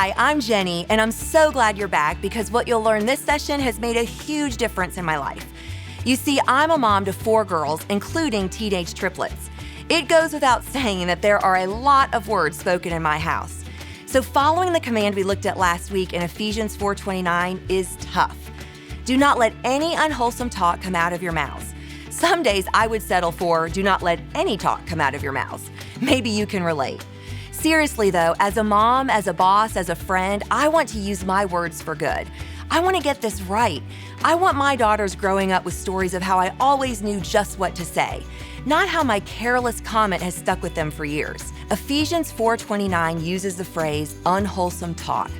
Hi, I'm Jenny, and I'm so glad you're back because what you'll learn this session has made a huge difference in my life. You see, I'm a mom to 4 girls, including teenage triplets. It goes without saying that there are a lot of words spoken in my house. So following the command we looked at last week in Ephesians 4:29 is tough. Do not let any unwholesome talk come out of your mouths. Some days I would settle for do not let any talk come out of your mouths. Maybe you can relate. Seriously though, as a mom, as a boss, as a friend, I want to use my words for good. I want to get this right. I want my daughters growing up with stories of how I always knew just what to say, not how my careless comment has stuck with them for years. Ephesians 4:29 uses the phrase unwholesome talk.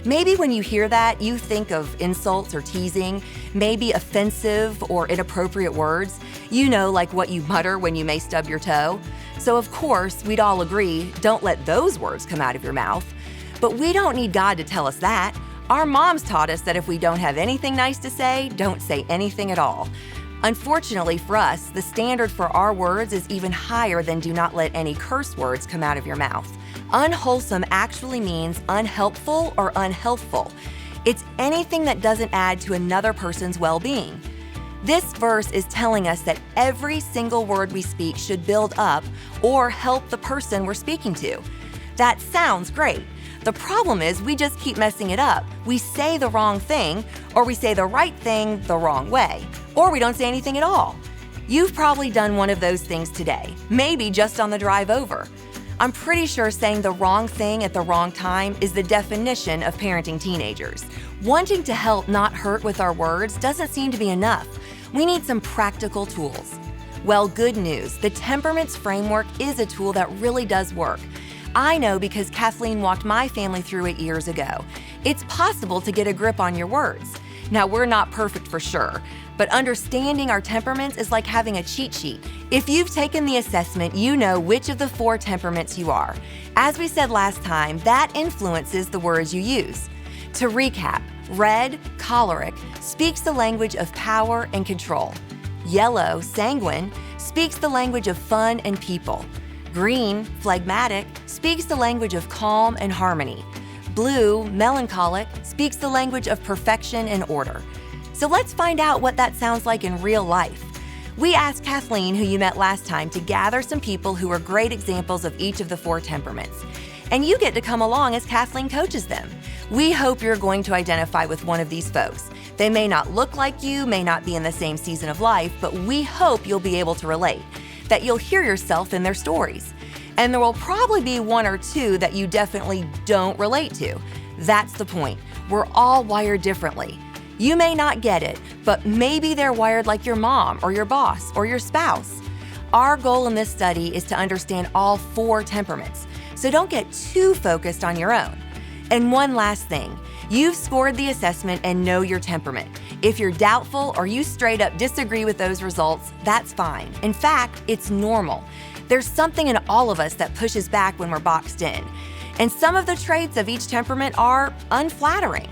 Maybe when you hear that, you think of insults or teasing, maybe offensive or inappropriate words, like what you mutter when you may stub your toe. So of course, we'd all agree, don't let those words come out of your mouth. But we don't need God to tell us that. Our moms taught us that if we don't have anything nice to say, don't say anything at all. Unfortunately for us, the standard for our words is even higher than do not let any curse words come out of your mouth. Unwholesome actually means unhelpful or unhealthful. It's anything that doesn't add to another person's well-being. This verse is telling us that every single word we speak should build up or help the person we're speaking to. That sounds great. The problem is we just keep messing it up. We say the wrong thing, or we say the right thing the wrong way, or we don't say anything at all. You've probably done one of those things today, maybe just on the drive over. I'm pretty sure saying the wrong thing at the wrong time is the definition of parenting teenagers. Wanting to help not hurt with our words doesn't seem to be enough. We need some practical tools. Well, good news. The temperaments framework is a tool that really does work. I know because Kathleen walked my family through it years ago. It's possible to get a grip on your words. Now, we're not perfect for sure, but understanding our temperaments is like having a cheat sheet. If you've taken the assessment, you know which of the 4 temperaments you are. As we said last time, that influences the words you use. To recap, red, choleric, speaks the language of power and control. Yellow, sanguine, speaks the language of fun and people. Green, phlegmatic, speaks the language of calm and harmony. Blue, melancholic, speaks the language of perfection and order. So let's find out what that sounds like in real life. We asked Kathleen, who you met last time, to gather some people who are great examples of each of the 4 temperaments. And you get to come along as Kathleen coaches them. We hope you're going to identify with one of these folks. They may not look like you, may not be in the same season of life, but we hope you'll be able to relate, that you'll hear yourself in their stories. And there will probably be 1 or 2 that you definitely don't relate to. That's the point. We're all wired differently. You may not get it, but maybe they're wired like your mom or your boss or your spouse. Our goal in this study is to understand all 4 temperaments, so don't get too focused on your own. And one last thing, you've scored the assessment and know your temperament. If you're doubtful or you straight up disagree with those results, that's fine. In fact, it's normal. There's something in all of us that pushes back when we're boxed in. And some of the traits of each temperament are unflattering.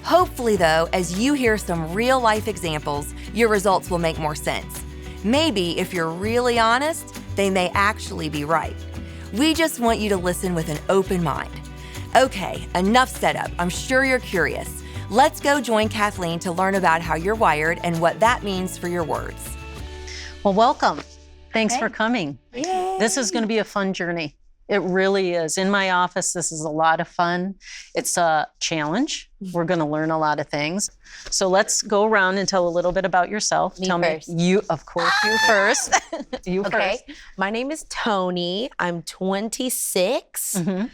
Hopefully though, as you hear some real life examples, your results will make more sense. Maybe if you're really honest, they may actually be right. We just want you to listen with an open mind. Okay, enough setup. I'm sure you're curious. Let's go join Kathleen to learn about how you're wired and what that means for your words. Well, welcome. Thanks for coming. Yay. This is going to be a fun journey. It really is. In my office, this is a lot of fun. It's a challenge. We're going to learn a lot of things. So let's go around and tell a little bit about yourself. Me tell first. me, you first. You Okay. first. My name is Tony. I'm 26. Mm-hmm.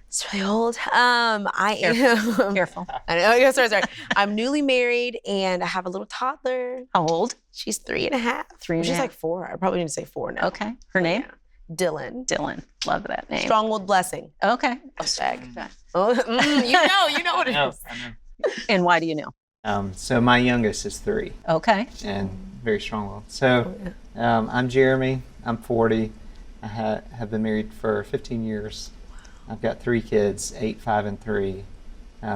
It's really old. I am. Careful. I know. Yeah, sorry. I'm newly married and I have a little toddler. How old? She's 3.5. 3.5. She's like 4. I probably need to say 4 now. Okay. Her name? Yeah. Dylan. Dylan. Love that name. Strong-willed blessing. Okay. Oh, you know what it is. I know. And why do you know? So my youngest is 3 Okay. and very strong-willed. So I'm Jeremy. I'm 40. I have been married for 15 years. I've got 3 kids, 8, 5, and 3.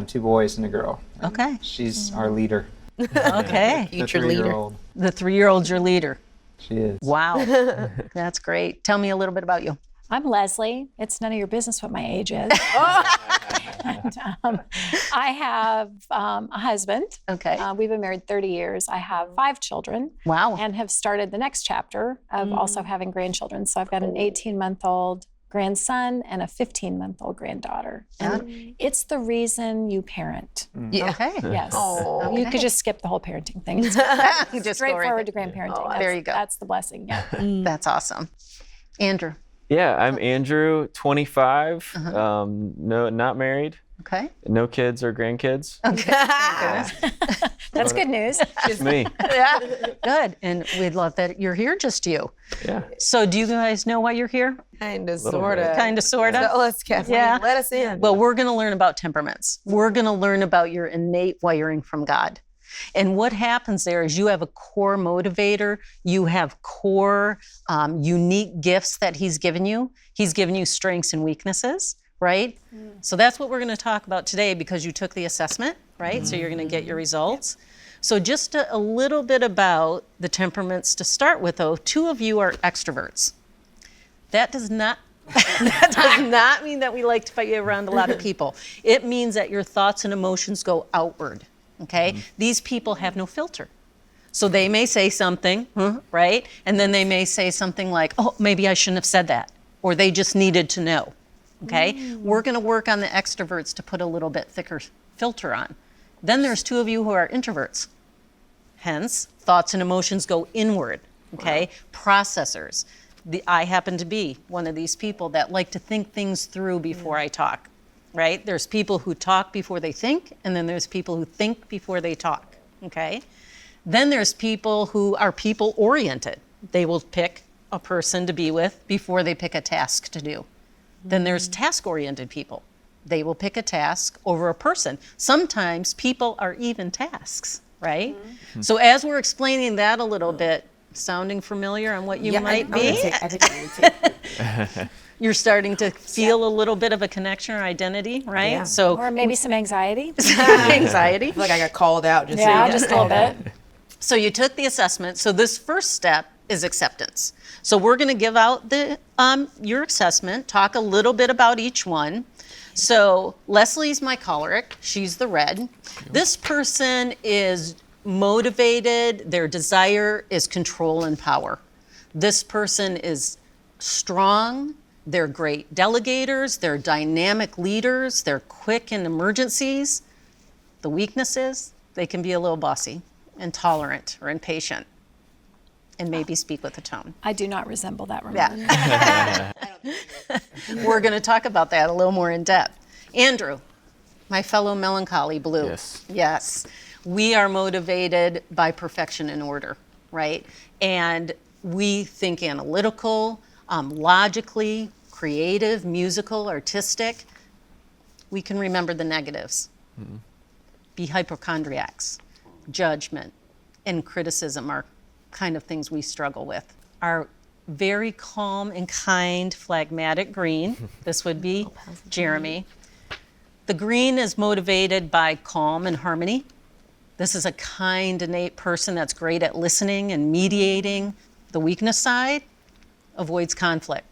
2 boys and a girl. And Okay. she's our leader. Okay. The Future leader. 3-year-old. The 3-year-old's your leader. She is. Wow. That's great. Tell me a little bit about you. I'm Leslie. It's none of your business what my age is. And, I have a husband. Okay. We've been married 30 years. I have 5 children. Wow. And have started the next chapter of also having grandchildren. So I've got an 18-month-old grandson and a 15-month-old granddaughter. And it's the reason you parent. Yeah. Okay. Yes. Oh, You okay. could just skip the whole parenting thing. It's You just go right straightforward there. to grandparenting. Oh, That's, there you go. That's the blessing. Yeah. That's awesome. Andrew. Yeah, I'm Andrew, 25. No, not married. Okay. No kids or grandkids. Okay. That's good news. Just me. Yeah. Good. And we'd love that you're here, just you. Yeah. So do you guys know why you're here? Kind of, Little sort of. bit. Kind of, sort of. Let's Kathleen, Yeah. let us in. Well, we're going to learn about temperaments. We're going to learn about your innate wiring from God. And what happens there is you have a core motivator. You have core unique gifts that he's given you. He's given you strengths and weaknesses, right? So that's what we're going to talk about today because you took the assessment, right? So you're going to get your results. So just a little bit about the temperaments to start with, though. 2 of you are extroverts. That does not mean that we like to be around a lot of people. It means that your thoughts and emotions go outward, okay? These people have no filter. So they may say something, right? And then they may say something like, oh, maybe I shouldn't have said that. Or they just needed to know, okay? We're going to work on the extroverts to put a little bit thicker filter on. Then there's 2 of you who are introverts. Hence, thoughts and emotions go inward, okay? Processors. I happen to be one of these people that like to think things through before I talk, right? There's people who talk before they think, and then there's people who think before they talk, okay? Then there's people who are people-oriented. They will pick a person to be with before they pick a task to do. Then there's task-oriented people. They will pick a task over a person. Sometimes people are even tasks, right? So as we're explaining that a little bit, sounding familiar on what you might be? I think I'm gonna take You're starting to feel a little bit of a connection or identity, right? Yeah. So Or maybe some anxiety. anxiety. I feel like I got called out just Yeah, so just a little bit. So you took the assessment. So this first step is acceptance. So we're going to give out the your assessment, talk a little bit about each one. So Leslie's my choleric. She's the red. This person is motivated. Their desire is control and power. This person is strong. They're great delegators. They're dynamic leaders. They're quick in emergencies. The weaknesses, they can be a little bossy, intolerant, or impatient, and maybe speak with a tone. I do not resemble that, Ramon. Yeah. We're going to talk about that a little more in depth. Andrew, my fellow melancholy blue. Yes. Yes. We are motivated by perfection and order, right? And we think analytical, logically, creative, musical, artistic. We can remember the negatives. Be hypochondriacs. Judgment and criticism are kind of things we struggle with. Our very calm and kind phlegmatic green, this would be Jeremy. The green is motivated by calm and harmony. This is a kind, innate person that's great at listening and mediating. The weakness side avoids conflict,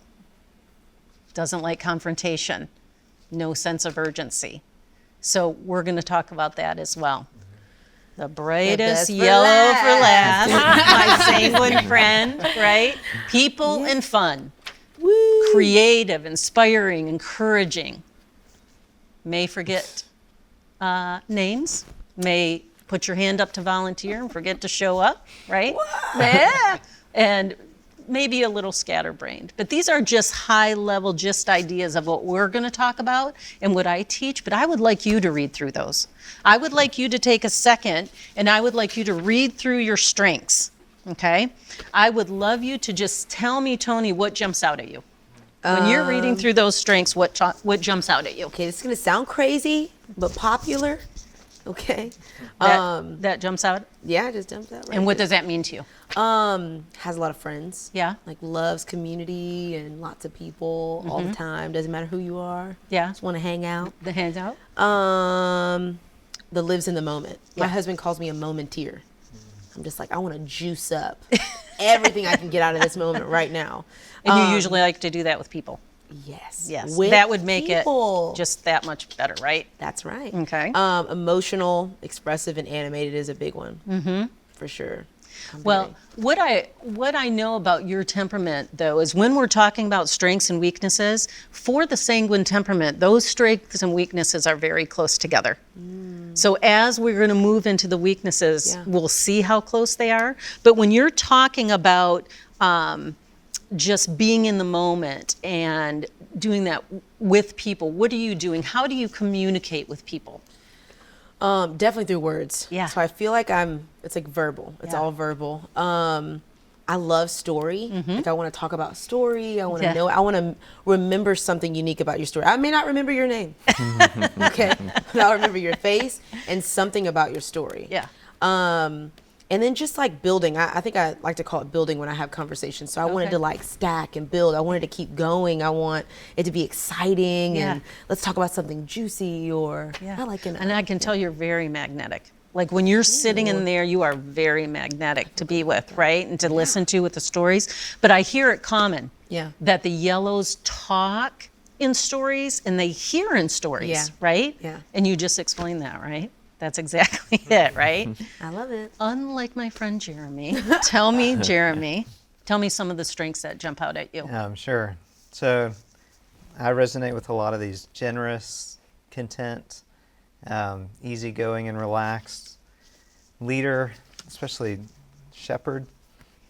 doesn't like confrontation, no sense of urgency. So we're going to talk about that as well. The brightest yellow for last, my sanguine friend, right? People and fun. Woo. Creative, inspiring, encouraging. May forget names, may put your hand up to volunteer and forget to show up, right? Yeah. And maybe a little scatterbrained. But these are just high-level just ideas of what we're going to talk about and what I teach, but I would like you to read through those. I would like you to take a second, and I would like you to read through your strengths, okay? I would love you to just tell me, Tony, what jumps out at you. When you're reading through those strengths, what jumps out at you? Okay, this is gonna sound crazy, but popular. Okay. That jumps out? Yeah, it just jumps out. Right And what does that mean to you? Has a lot of friends. Yeah. Like loves community and lots of people all the time. Doesn't matter who you are. Yeah. Just want to hang out. The handout? That lives in the moment. My Yeah. husband calls me a momenteer. I'm just like, I want to juice up everything I can get out of this moment right now. And you usually like to do that with people? Yes. Yes. With That would make people. it just that much better, right? That's right. Okay. Emotional, expressive, and animated is a big one. Mm-hmm. For sure. Well, what I know about your temperament, though, is when we're talking about strengths and weaknesses, for the sanguine temperament, those strengths and weaknesses are very close together. So as we're going to move into the weaknesses, we'll see how close they are. But when you're talking about just being in the moment and doing that with people, what are you doing? How do you communicate with people? Definitely through words. Yeah. So I feel like it's like verbal. It's all verbal. I love story. Like I want to talk about story. I want to know. I want to remember something unique about your story. I may not remember your name. Okay. But I'll remember your face and something about your story. Yeah. And then just like building, I think I like to call it building when I have conversations. So I wanted to like stack and build. I wanted to keep going. I want it to be exciting and let's talk about something juicy or I like it. And I can tell you're very magnetic. Like when you're sitting in there, you are very magnetic to be with, right? And to listen to with the stories. But I hear it common that the yellows talk in stories and they hear in stories, right? Yeah. And you just explained that, right? That's exactly it, right? I love it. Unlike my friend Jeremy. Tell me, Jeremy, tell me some of the strengths that jump out at you. Sure. So I resonate with a lot of these: generous, content, easygoing and relaxed, leader, especially shepherd.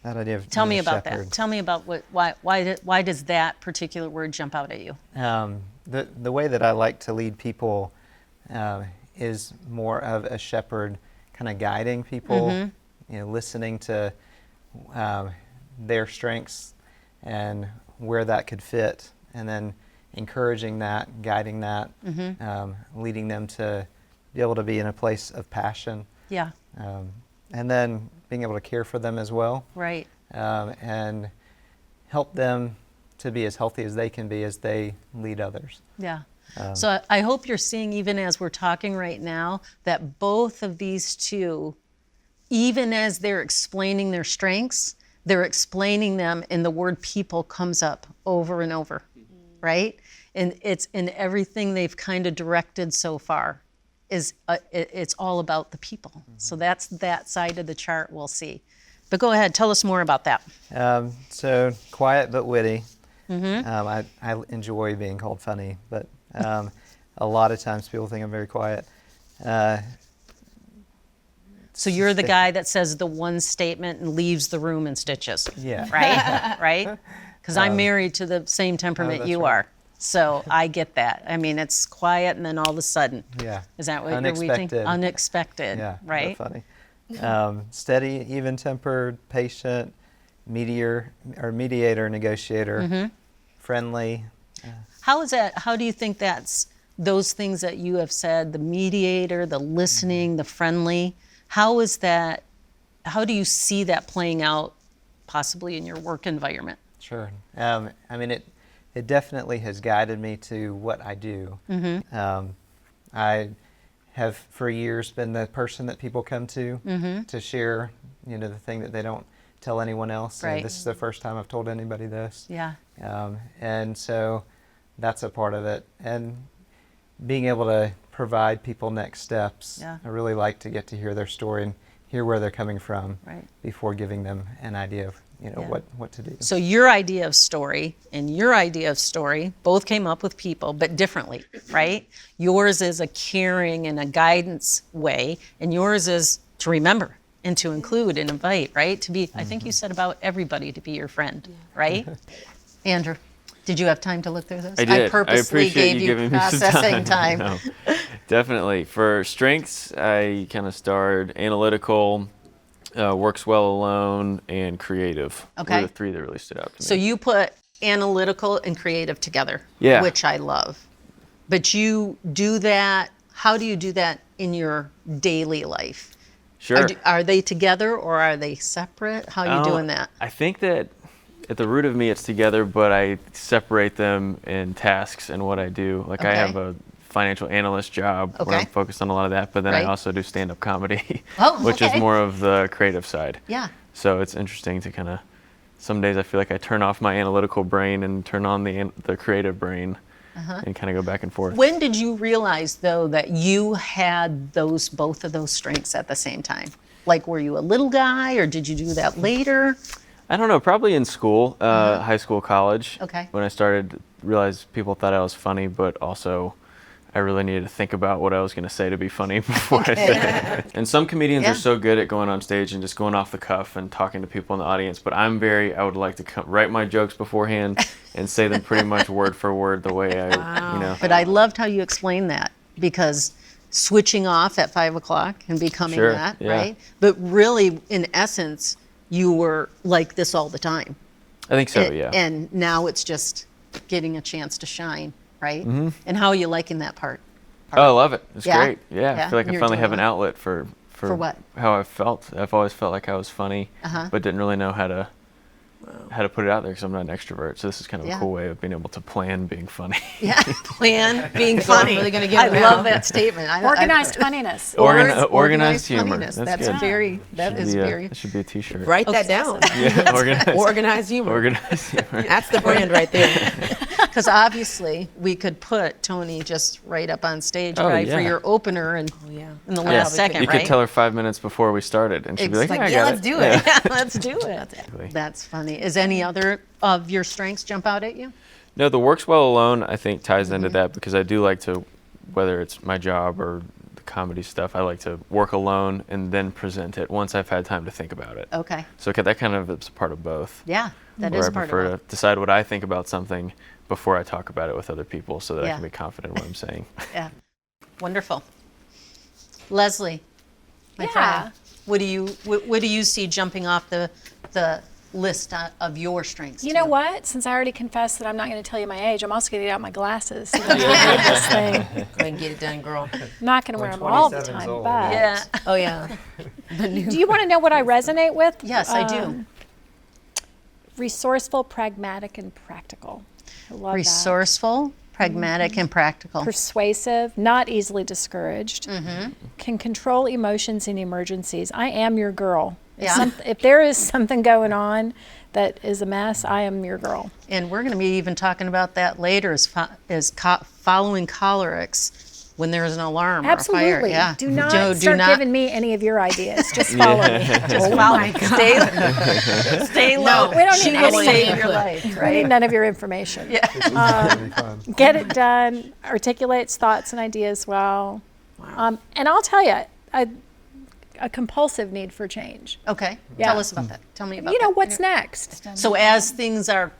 That idea of Tell me being a about shepherd. that. Tell me about why does that particular word jump out at you? The way that I like to lead people is more of a shepherd, kind of guiding people, listening to their strengths and where that could fit, and then encouraging that, guiding that, leading them to be able to be in a place of passion. Yeah. And then being able to care for them as well. Right. And help them to be as healthy as they can be as they lead others. Yeah. So I hope you're seeing, even as we're talking right now, that both of these two, even as they're explaining their strengths, they're explaining them and the word people comes up over and over, right? And it's in everything they've kind of directed so far. It's all about the people. So that's that side of the chart we'll see. But go ahead, tell us more about that. So quiet but witty. I enjoy being called funny, but a lot of times people think I'm very quiet. So you're the guy that says the one statement and leaves the room in stitches. Yeah. Right? Right? Because I'm married to the same temperament that's you right. are. So I get that. I mean, it's quiet and then all of a sudden. Yeah. Is that what Unexpected. you're Unexpected. Yeah. Right? That's funny. Steady, even-tempered, patient, mediator, negotiator, friendly. How is that? How do you think that's those things that you have said, the mediator, the listening, the friendly? How is that? How do you see that playing out possibly in your work environment? Sure. I mean, it definitely has guided me to what I do. I have for years been the person that people come to share, the thing that they don't tell anyone else. Right. And this is the first time I've told anybody this. Yeah. And so that's a part of it. And being able to provide people next steps. Yeah. I really like to get to hear their story and hear where they're coming from before giving them an idea of what to do. So your idea of story and your idea of story both came up with people, but differently, right? Yours is a caring and a guidance way, and yours is to remember and to include and invite, right? To be, I think you said about everybody to be your friend, right? Andrew, did you have time to look through this? I did. I purposely appreciate gave you giving me some processing time. No, definitely. For strengths, I kind of starred analytical, works well alone, and creative. Okay. Were the three that really stood out to me. So you put analytical and creative together, Yeah. which I love. But you do that, how do you do that in your daily life? Sure. Are they together or are they separate? How are you doing that? I think that at the root of me, it's together, but I separate them in tasks and what I do. Like I Okay. have a financial analyst job where Okay. I'm focused on a lot of that, but then Right. I also do stand-up comedy, Oh, which is okay. more of the creative side. Yeah. So it's interesting to kind of some days I feel like I turn off my analytical brain and turn on the creative brain, and kind of go back and forth. When did you realize, though, that you had both of those strengths at the same time? Like, were you a little guy, or did you do that later? I don't know, probably in school, high school, college. Okay. When I started, realized people thought I was funny, but also I really needed to think about what I was going to say to be funny before I said it. And some comedians are so good at going on stage and just going off the cuff and talking to people in the audience, but I would like to write my jokes beforehand and say them pretty much word for word the way I. But I loved how you explained that, because switching off at 5 o'clock and becoming Sure, that, yeah. right? But really, in essence, you were like this all the time. I think so, yeah. And now it's just getting a chance to shine, right? Mm-hmm. And how are you liking that part? Oh, I love it. It's Yeah? great. Yeah, Yeah, I feel like I you're finally doing have an well. outlet for what? how I felt. I've always felt like I was funny, but didn't really know how to put it out there because I'm not an extrovert. So this is kind of Yeah. a cool way of being able to plan being funny. Yeah, plan being So I'm funny. really gonna get I it love now. that statement. Organized funniness. Organized humor. funniness. That's That's good. very. That Should is be very. That should be a T-shirt. Write that down. Yeah, organized. Organized humor. Organized humor. That's the brand right there. Because obviously we could put Tony just right up on stage, Oh, right, for yeah. your opener and yeah. in the Yeah, last we second, You right? could tell her 5 minutes before we started, and she'd be like, It's "Yeah, like, I yeah, got let's it." do it. Yeah, let's do it. That's funny. Is any other of your strengths jump out at you? No, the works well alone, I think, ties into that because I do like to, whether it's my job or the comedy stuff, I like to work alone and then present it once I've had time to think about it. Okay. So that kind of is a part of both. Yeah, that where is I part prefer of it. to decide what I think about something before I talk about it with other people so that I Yeah. can be confident in what I'm saying. Yeah. Wonderful. Leslie, my Yeah. friend, what do you see jumping off the list of your strengths? You know too? what? Since I already confessed that I'm not going to tell you my age, I'm also going to get out my glasses. So that I can read this thing. Go ahead and get it done, girl. I'm not going to wear them all the 27's time, old. but Yeah. Oh yeah. do you want to know what I resonate with? Yes, I do. Resourceful, pragmatic, and practical. I love Resourceful, pragmatic, and practical. that. Persuasive, not easily discouraged. Mm-hmm. Can control emotions in emergencies. I am your girl. Yeah. If there is something going on that is a mess, I am your girl. And we're going to be even talking about that later, following cholerics when there's an alarm or a fire. Absolutely. Yeah. Do not do start not giving me any of your ideas. Just follow me. just follow. Stay low. We don't She need will any save input. your life, We need right? none of your information. Get it done. Articulates thoughts and ideas well. And I'll tell you, a compulsive need for change. Okay. Yeah. Tell us about that. Tell me about You know, that. what's next? So as things are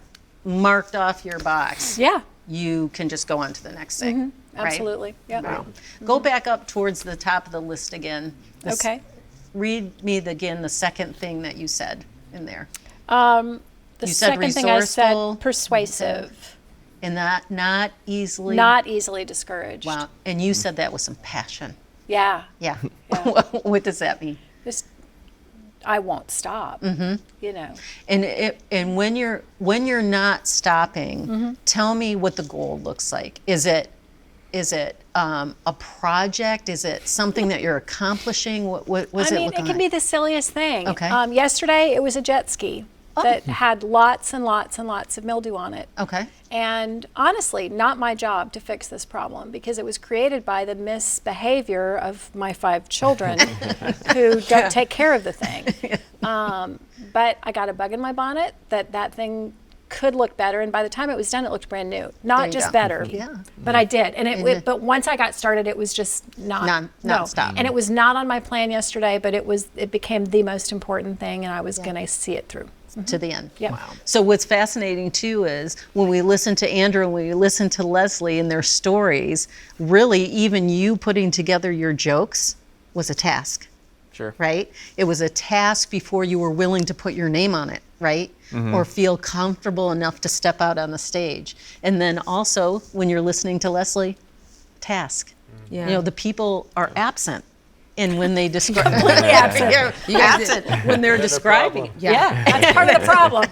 marked off your box, Yeah, you can just go on to the next thing. Right? absolutely. Yeah. Go back up towards the top of the list again. Okay. Read me again the second thing that you said in there. The You said second thing I resourceful. said, persuasive, And that not easily. not easily discouraged. Wow. And you said that with some passion. Yeah. Yeah. What does that mean? Just, I won't stop. You know. And when you're not stopping, tell me what the goal looks like. Is it a project? Is it something that you're accomplishing? What was I it mean, looking it can like? be the silliest thing. Okay. Yesterday, it was a jet ski that had lots and lots and lots of mildew on it. Okay. And honestly, not my job to fix this problem because it was created by the misbehavior of my 5 children who don't take care of the thing. But I got a bug in my bonnet that thing could look better, and by the time it was done, it looked brand new. Not you just go. better, Yeah. but I did. And but once I got started, it was just Non-stop. And it was not on my plan yesterday, but it became the most important thing, and I was going to see it through. To the end. Yeah. Wow. So what's fascinating too is when we listen to Andrew and we listen to Leslie and their stories, really even you putting together your jokes was a task. Sure. Right? It was a task before you were willing to put your name on it, right? Or feel comfortable enough to step out on the stage. And then also when you're listening to Leslie, task. Yeah. You know, the people are absent. And when they describe, Completely absent. absent when they're describing. Yeah. That's part of the problem.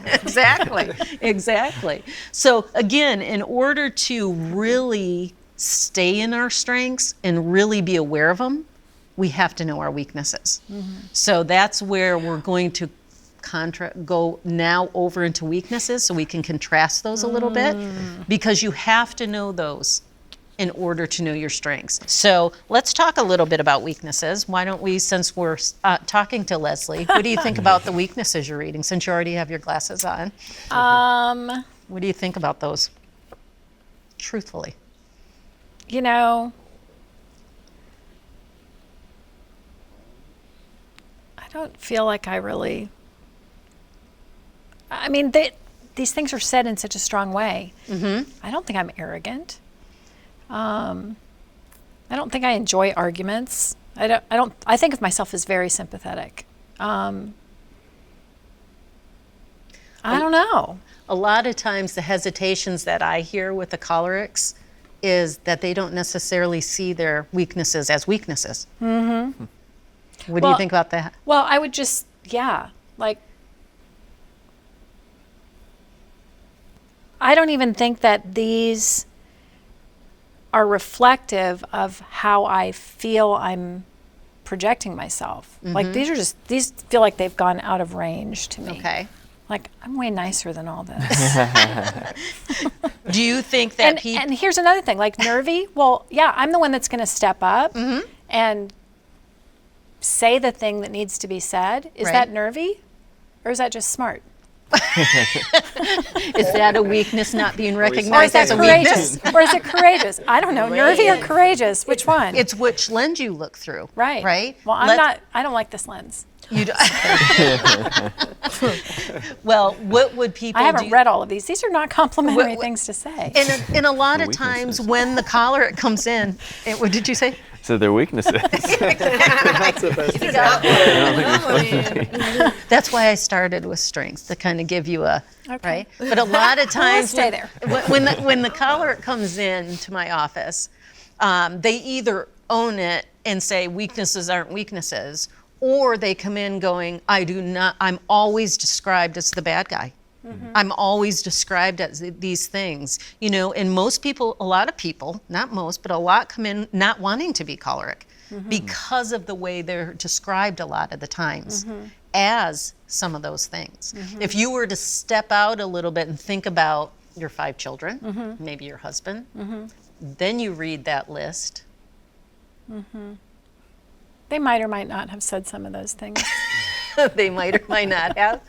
Exactly. So again, in order to really stay in our strengths and really be aware of them, we have to know our weaknesses. So that's where we're going to go now over into weaknesses so we can contrast those a little bit, because you have to know those in order to know your strengths. So let's talk a little bit about weaknesses. Why don't we, since we're talking to Leslie, what do you think about the weaknesses you're reading, since you already have your glasses on? What do you think about those? Truthfully. You know, I don't feel like I really, I mean, these things are said in such a strong way. I don't think I'm arrogant. I don't think I enjoy arguments. I think of myself as very sympathetic. I don't know. A lot of times the hesitations that I hear with the cholerics is that they don't necessarily see their weaknesses as weaknesses. What do you think about that? Well, I would just, like, I don't even think that these are reflective of how I feel I'm projecting myself. Like, these feel like they've gone out of range to me. Okay. Like, I'm way nicer than all this. Do you think that people... And here's another thing, like nervy. Well, yeah, I'm the one that's going to step up and say the thing that needs to be said. Is that nervy, or is that just smart? Is that a weakness not being Or is recognized that as a weakness? courageous? Or is it courageous? I don't know. Nervy or courageous? Which one? It's which lens you look through. Right. Right? Well, I don't like this lens. You do. Well, what would people I haven't do? read all of these. These are not complimentary things to say. And a lot of times when the choleric comes in, what did you say? So their weaknesses. That's why I started with strengths, to kind of give you a, right? But a lot of times stay there. when the choleric comes in to my office, they either own it and say weaknesses aren't weaknesses, or they come in going, I'm always described as the bad guy. I'm always described as these things, and most people, a lot of people, not most, but a lot come in not wanting to be choleric because of the way they're described a lot of the times as some of those things. If you were to step out a little bit and think about your 5 children, maybe your husband, then you read that list. They might or might not have said some of those things. They might or might not have.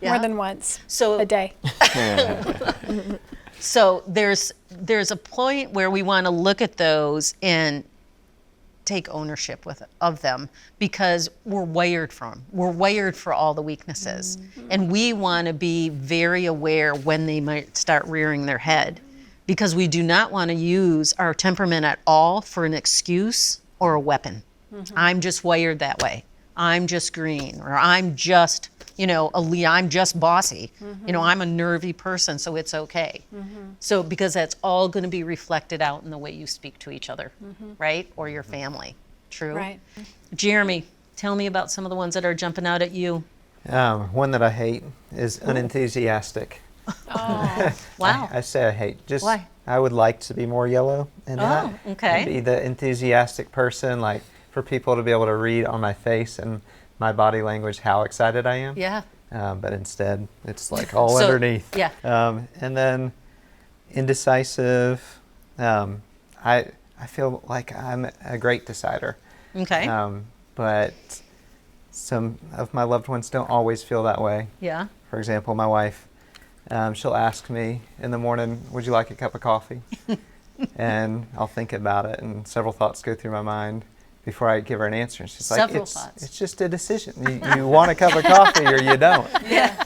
More than once So a day. So there's a point where we want to look at those and take ownership of them, because we're wired for them. We're wired for all the weaknesses. And we want to be very aware when they might start rearing their head, because we do not want to use our temperament at all for an excuse or a weapon. I'm just wired that way. I'm just green, or I'm just, I'm just bossy. I'm a nervy person, so it's okay. So because that's all going to be reflected out in the way you speak to each other, right? Or your family. True? Right. Jeremy, tell me about some of the ones that are jumping out at you. One that I hate is unenthusiastic. Oh, wow. I say I hate. Just Why? I would like to be more yellow in that. Okay. And be the enthusiastic person, like for people to be able to read on my face and my body language how excited I am. Yeah. But instead, it's like all So, underneath. yeah. And then indecisive. I feel like I'm a great decider. Okay. But some of my loved ones don't always feel that way. Yeah. For example, my wife, she'll ask me in the morning, would you like a cup of coffee? And I'll think about it, and several thoughts go through my mind before I give her an answer. And she's Several like, thoughts. it's just a decision. You want a cup of coffee or you don't. Yeah.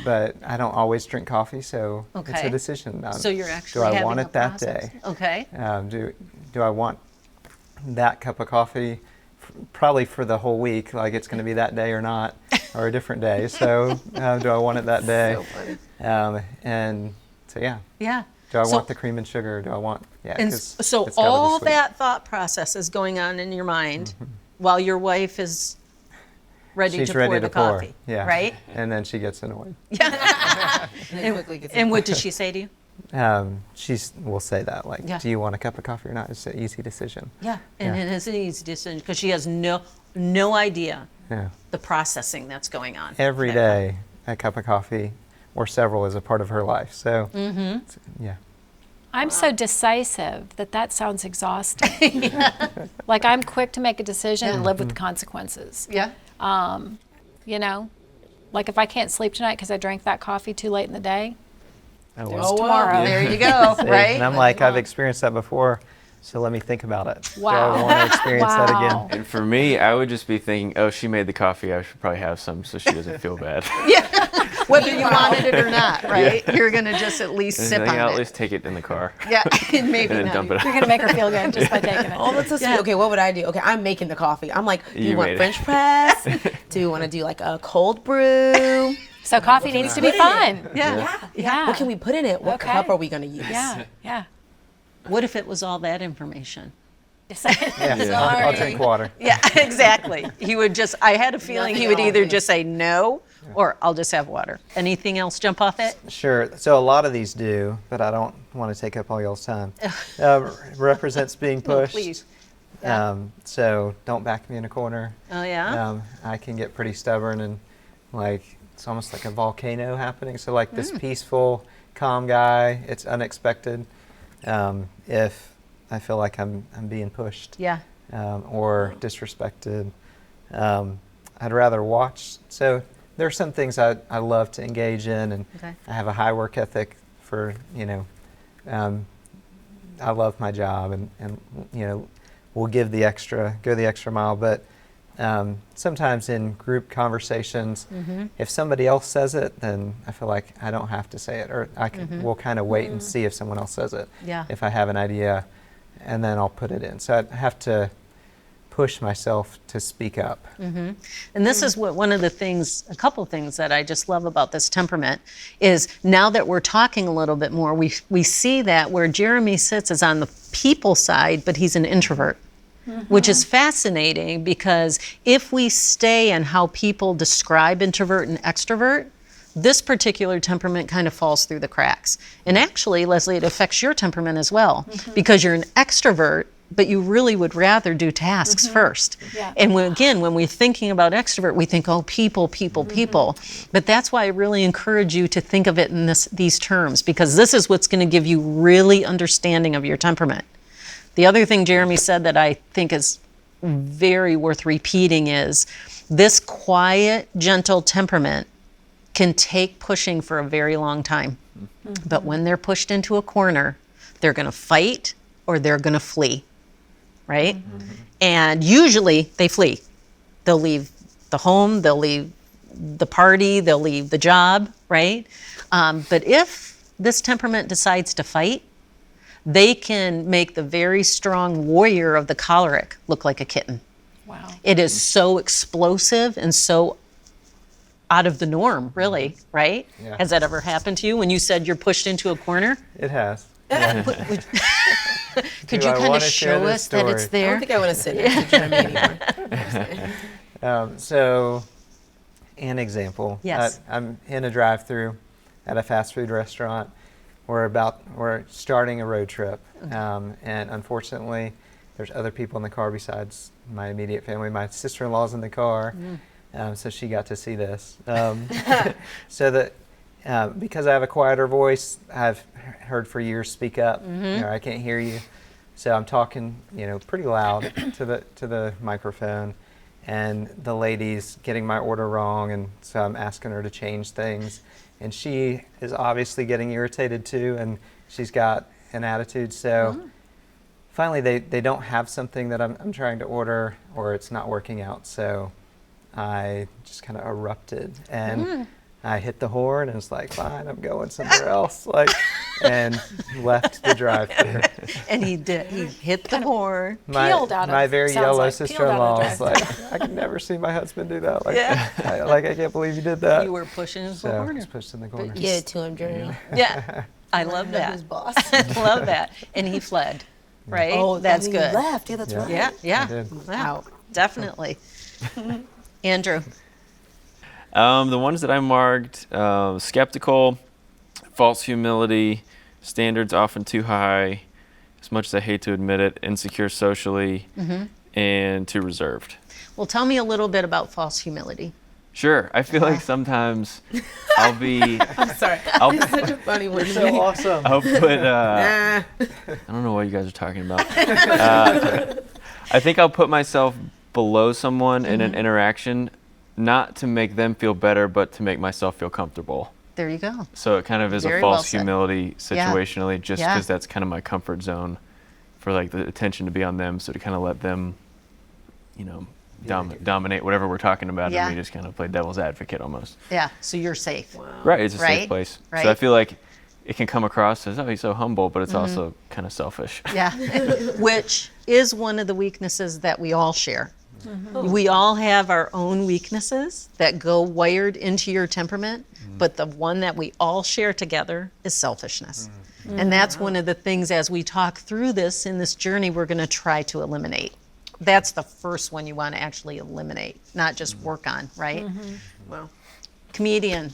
But I don't always drink coffee, so it's Okay. a decision. So you're actually do I having want a it that process. day? Okay. Do I want that cup of coffee probably for the whole week, like it's going to be that day or not, or a different day. So do I want it that day? So funny. And so, yeah. Yeah. Do I So- want the cream and sugar? Do I want, yeah. And 'cause so it's gotta be all sweet. that thought process is going on in your mind while your wife is ready She's to ready pour to the pour. coffee, Yeah. right? And then she gets annoyed. And what does she say to you? She will say that, like, Yeah. do you want a cup of coffee or not? It's an easy decision. Yeah, and Yeah. it is an easy decision because she has no idea Yeah. the processing that's going on. Every day, a cup of coffee or several is a part of her life. So, yeah. I'm so decisive that sounds exhausting. Like I'm quick to make a decision and live with the consequences. Yeah. You know, like if I can't sleep tonight because I drank that coffee too late in the day, Oh, there's well. tomorrow. There you go, right? And I'm like, I've experienced that before, so let me think about it. Wow. Do I want to experience that Wow. again? And for me, I would just be thinking, oh, she made the coffee. I should probably have some so she doesn't feel bad. Whether you wanted it or not, right? You're going to just at least And sip then, on yeah, it. at least take it in the car Yeah, maybe and then not. dump it You're out. gonna make her feel good just by taking it. Oh, that's so sweet. Okay, what would I do? Okay, I'm making the coffee. I'm like, do you You want made it. French press? Do you want to do like a cold brew? So coffee needs to be fun. Yeah. What can we put in it? What Okay. cup are we going to use? Yeah. What if it was all that information? Yeah, I'll drink water. Yeah, exactly. He would just, I had a feeling he would either just say no or I'll just have water. Anything else jump off it? Sure. So a lot of these do, but I don't want to take up all y'all's time. Represents being No, pushed. please. So don't back me in a corner. Oh, yeah? I can get pretty stubborn and like it's almost like a volcano happening. So like this peaceful, calm guy, it's unexpected. If I feel like I'm being pushed Yeah. or disrespected, I'd rather watch. So there are some things I love to engage in, and Okay. I have a high work ethic for, I love my job and we'll go the extra mile. But sometimes in group conversations, if somebody else says it, then I feel like I don't have to say it, or we'll kind of wait and see if someone else says it. Yeah. If I have an idea, and then I'll put it in. So I have to push myself to speak up. And this is what one of the things, a couple things that I just love about this temperament is now that we're talking a little bit more, we see that where Jeremy sits is on the people side, but he's an introvert, which is fascinating because if we stay on how people describe introvert and extrovert, this particular temperament kind of falls through the cracks. And actually, Leslie, it affects your temperament as well because you're an extrovert, but you really would rather do tasks first. Yeah. And when we're thinking about extrovert, we think, oh, people. But that's why I really encourage you to think of it in these terms, because this is what's going to give you really understanding of your temperament. The other thing Jeremy said that I think is very worth repeating is this quiet, gentle temperament can take pushing for a very long time. But when they're pushed into a corner, they're going to fight or they're going to flee, right? And usually they flee. They'll leave the home, they'll leave the party, they'll leave the job, right? But if this temperament decides to fight, they can make the very strong warrior of the choleric look like a kitten. Wow. It is so explosive and so out of the norm, really, right? Yeah. Has that ever happened to you when you said you're pushed into a corner? It has. Could Do you I kind of wanna share show this us that it's story? I don't there? think I want to sit next to Jeremy anymore. So, an example. Yes. I'm in a drive-through at a fast food restaurant. We're starting a road trip, and unfortunately, there's other people in the car besides my immediate family. My sister-in-law's in the car, so she got to see this. So that because I have a quieter voice, I've heard for years, speak up. I can't hear you, so I'm talking, pretty loud to the microphone, and the lady's getting my order wrong, and so I'm asking her to change things, and she is obviously getting irritated too, and she's got an attitude. So finally, they don't have something that I'm trying to order, or it's not working out. So I just kind of erupted, and I hit the horn and was like, fine, I'm going somewhere else, and left the drive-thru. And he did. He hit the horn. Peeled out of- My very sounds yellow like peeled sister-in-law out of was the like, I can never see my husband do that. Yeah. I can't believe you did that. You were pushing into so the I corner. was pushed in the corner. Give it to him, Jeremy. Yeah, I love that. Who's boss? I love that. And he fled, right? Oh, that's he good. left. Yeah, that's Yeah. right. Yeah, I yeah. did. Wow, definitely. Andrew. The ones that I marked, skeptical, false humility, standards often too high, as much as I hate to admit it, insecure socially, and too reserved. Well, tell me a little bit about false humility. Sure. I feel like sometimes I'll be. I'm sorry. It's such a funny one. So awesome. I'll put. I don't know what you guys are talking about. I think I'll put myself below someone in an interaction, not to make them feel better, but to make myself feel comfortable. There you go. So it kind of is Very a well false said. humility situationally, just Yeah. because that's kind of my comfort zone, for like the attention to be on them. So to kind of let them, dominate whatever we're talking about, Yeah. and we just kind of play devil's advocate almost. Yeah, so you're safe. Right, it's a Right, safe place. right. So I feel like it can come across as, oh, he's so humble, but it's also kind of selfish. Yeah, which is one of the weaknesses that we all share. We all have our own weaknesses that go wired into your temperament, but the one that we all share together is selfishness. And that's one of the things, as we talk through this in this journey, we're going to try to eliminate. That's the first one you want to actually eliminate, not just work on, right? Wow. Comedian,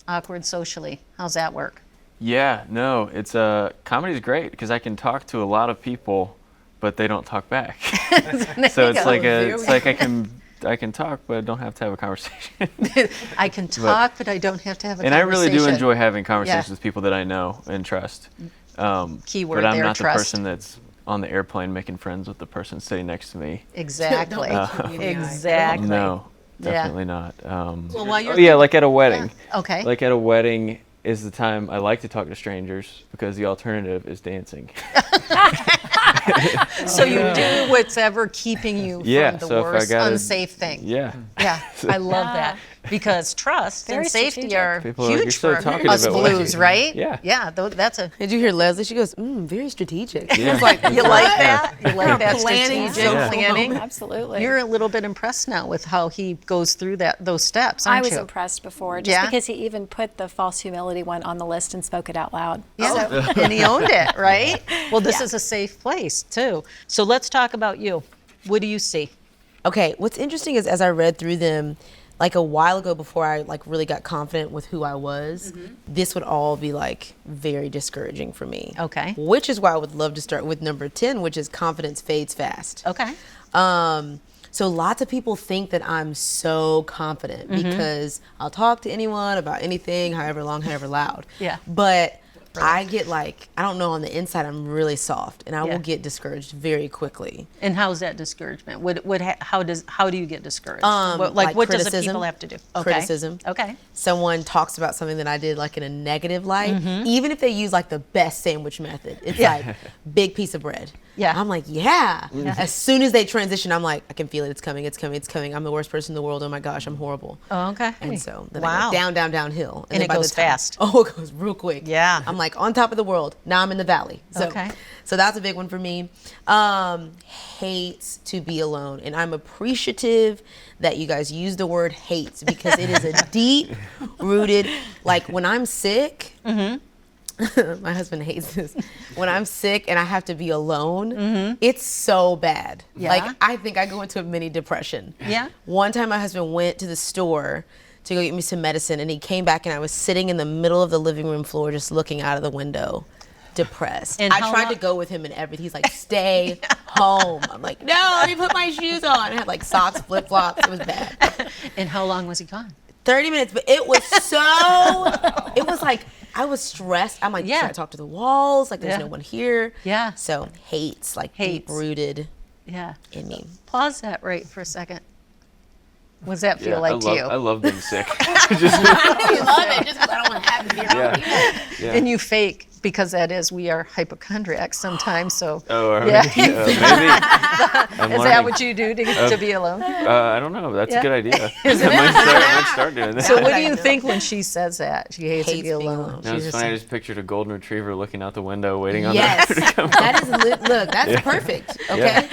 awkward socially. How's that work? Yeah, no, it's comedy's great because I can talk to a lot of people, but they don't talk back. So it's like I can talk, but I don't have to have a conversation. I can talk, but I don't have to have a And I conversation. really do enjoy having conversations Yeah. with people that I know and trust. Keyword but I'm there, not trust. the person that's on the airplane making friends with the person sitting next to me. Exactly. Don't make Exactly. No, Yeah. definitely not. Well, while you're yeah, like at a wedding. Okay. Like at a wedding is the time I like to talk to strangers because the alternative is dancing. So you do whatever keeping you Yeah, from the so if I worst gotta- unsafe thing. Yeah. Yeah, I love that because trust Very and safety strategic. are People are like, huge "You're so for talkative us at blues, weddings." right? Yeah. Yeah, that's a. Did you hear Leslie? She goes, very strategic. Yeah. I was like, You like that? You like that Planning, strategic Yeah. planning? Absolutely. You're a little bit impressed now with how he goes through those steps, I aren't was you? impressed before, just Yeah? because he even put the false humility one on the list and spoke it out loud. Yeah, and he owned it, right? Well, this is a safe place too. So let's talk about you. What do you see? Okay, what's interesting is as I read through them, like a while ago before I like really got confident with who I was, this would all be like very discouraging for me. Okay. Which is why I would love to start with number 10, which is confidence fades fast. Okay. So lots of people think that I'm so confident because I'll talk to anyone about anything, however long, however loud. Yeah. But I get like, I don't know, on the inside I'm really soft and I Yeah. will get discouraged very quickly. And how's that discouragement? How do you get discouraged? Like what does the criticism. people have to do? Okay. Criticism. Okay. Someone talks about something that I did like in a negative light, even if they use like the best sandwich method, it's Yeah. like big piece of bread. Yeah. I'm like, yeah. As soon as they transition, I'm like, I can feel it. It's coming. It's coming. It's coming. I'm the worst person in the world. Oh my gosh, I'm horrible. Oh, okay. And so then Wow. I go downhill. And then it by the goes time- fast. Oh, it goes real quick. Yeah. I'm like on top of the world. Now I'm in the valley. So, Okay. So that's a big one for me. Hates to be alone. And I'm appreciative that you guys use the word hates because it is a deep rooted, like when I'm sick, my husband hates this. When I'm sick and I have to be alone, it's so bad. Yeah. Like I think I go into a mini depression. Yeah. One time my husband went to the store to go get me some medicine and he came back and I was sitting in the middle of the living room floor just looking out of the window, depressed. And I how tried long- to go with him and everything. He's like, stay home. I'm like, no, let me put my shoes on. I had like socks, flip-flops. It was bad. And how long was he gone? 30 minutes, but it was so, it was like, I was stressed. I'm like, Yeah. trying to talk to the walls, like there's Yeah. no one here. Yeah. So hates, like Hates. deep rooted Yeah. in me. Pause that right for a second. What does that feel Yeah, like I to love, you? I love being sick. I love it just because I don't want to have to be around people. Yeah. And you fake because we are hypochondriacs sometimes. So Oh, are Yeah. we? Maybe. I'm is learning. that what you do to be alone? I don't know. That's Yeah. a good idea. I might start doing that. So what do I you know. think when she says that? She hates to Hates be being alone. alone. No, it's She's funny. I just just pictured a golden retriever looking out the window, waiting on Yes, the to come. that is look. That's perfect. Okay,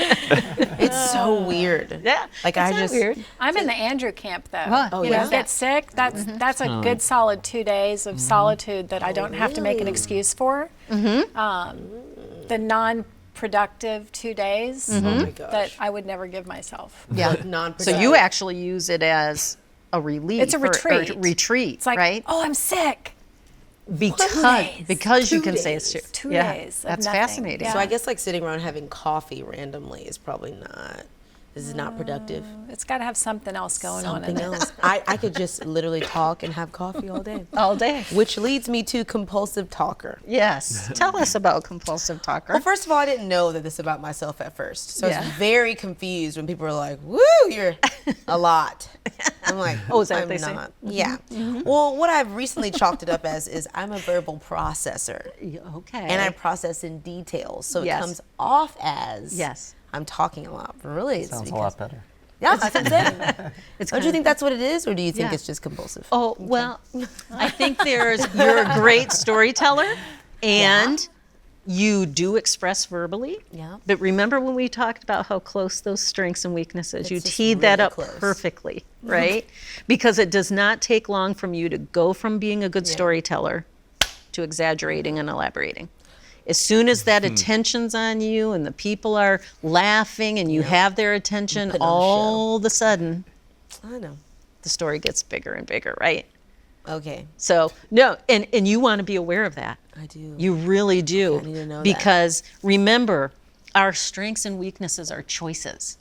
it's so weird. Yeah. Like It's I not just weird. I'm in the Andrew camp though. What? Oh, you yeah? know, get sick. That's a good solid 2 days of solitude that I don't have to make an excuse for. The non-productive 2 days Oh my gosh. that I would never give myself. Yeah. So Non-productive. you actually use it as a relief. It's a retreat. retreat, It's like, right? oh, I'm sick. Because days. you 2 can say it's days. true. 2 days of That's nothing. fascinating. Yeah. So I guess like sitting around having coffee randomly is probably not This is not productive. It's got to have something else going on in Something it. else. I could just literally talk and have coffee all day. All day. Which leads me to compulsive talker. Yes. Tell us about compulsive talker. Well, first of all, I didn't know that this about myself at first. So I was Yeah. very confused when people were like, woo, you're a lot. I'm like, Oh, is that what I'm they say? not. Yeah. Well, what I've recently chalked it up as is I'm a verbal processor. Okay. And I process in details. So Yes. it comes off as Yes. I'm talking a lot. But really, it's Sounds a because, lot better. yeah, that's what I'm saying. It's Don't you think that's what it is, or do you think Yeah. it's just compulsive? Oh, well, I think you're a great storyteller and you do express verbally. Yeah. But remember when we talked about how close those strengths and weaknesses, you It's just teed that really up close. perfectly, right? Because it does not take long from you to go from being a good storyteller to exaggerating and elaborating. As soon as that attention's on you and the people are laughing and you have their attention, Putting on a show. all of a sudden I know. the story gets bigger and bigger, right? Okay, So no, and you want to be aware of that. I do. You really do. I need to know that. Because remember, our strengths and weaknesses are choices.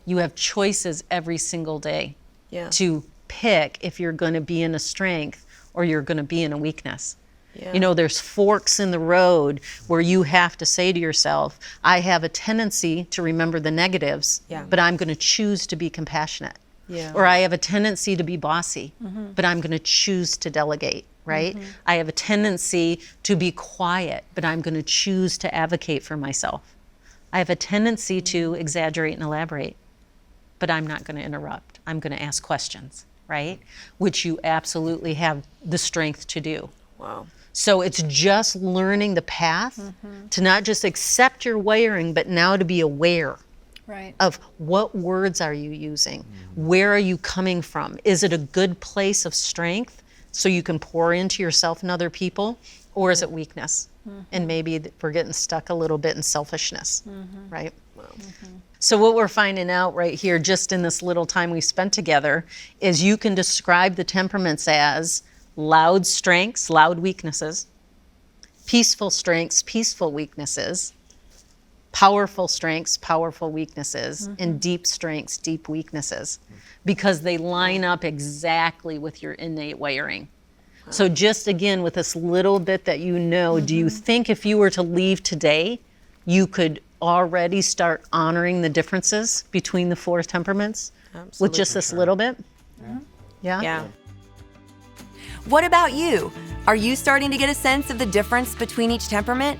You have choices every single day Yeah. to pick if you're going to be in a strength or you're going to be in a weakness. Yeah. You know, there's forks in the road where you have to say to yourself, I have a tendency to remember the negatives, Yeah. but I'm going to choose to be compassionate. Yeah. Or I have a tendency to be bossy, but I'm going to choose to delegate, right? I have a tendency to be quiet, but I'm going to choose to advocate for myself. I have a tendency to exaggerate and elaborate, but I'm not going to interrupt. I'm going to ask questions, right? Which you absolutely have the strength to do. Wow. So it's just learning the path to not just accept your wiring, but now to be aware Right. of what words are you using? Where are you coming from? Is it a good place of strength so you can pour into yourself and other people? Or is it weakness? And maybe we're getting stuck a little bit in selfishness, right? So what we're finding out right here, just in this little time we spent together, is you can describe the temperaments as loud strengths, loud weaknesses, peaceful strengths, peaceful weaknesses, powerful strengths, powerful weaknesses, and deep strengths, deep weaknesses, because they line up exactly with your innate wiring. So just again, with this little bit that you know, do you think if you were to leave today, you could already start honoring the differences between the four temperaments with just this little bit? Yeah? Yeah. What about you? Are you starting to get a sense of the difference between each temperament?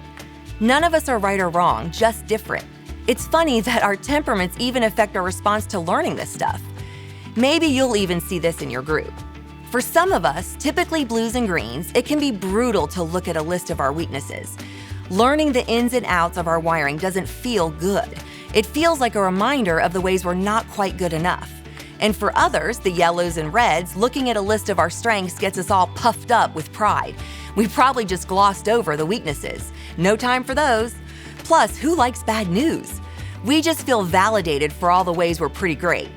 None of us are right or wrong, just different. It's funny that our temperaments even affect our response to learning this stuff. Maybe you'll even see this in your group. For some of us, typically blues and greens, it can be brutal to look at a list of our weaknesses. Learning the ins and outs of our wiring doesn't feel good. It feels like a reminder of the ways we're not quite good enough. And for others, the yellows and reds, looking at a list of our strengths gets us all puffed up with pride. We probably just glossed over the weaknesses. No time for those. Plus, who likes bad news? We just feel validated for all the ways we're pretty great.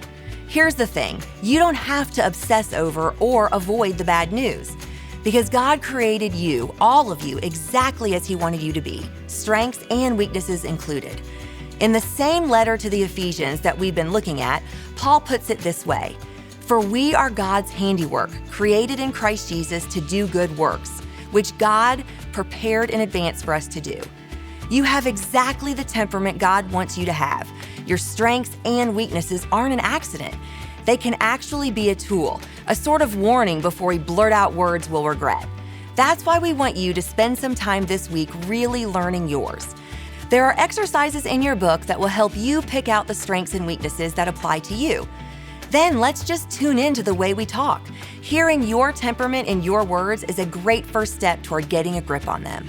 Here's the thing, you don't have to obsess over or avoid the bad news. Because God created you, all of you, exactly as He wanted you to be, strengths and weaknesses included. In the same letter to the Ephesians that we've been looking at, Paul puts it this way, "For we are God's handiwork, created in Christ Jesus to do good works, which God prepared in advance for us to do." You have exactly the temperament God wants you to have. Your strengths and weaknesses aren't an accident. They can actually be a tool, a sort of warning before we blurt out words we'll regret. That's why we want you to spend some time this week really learning yours. There are exercises in your book that will help you pick out the strengths and weaknesses that apply to you. Then let's just tune in to the way we talk. Hearing your temperament in your words is a great first step toward getting a grip on them.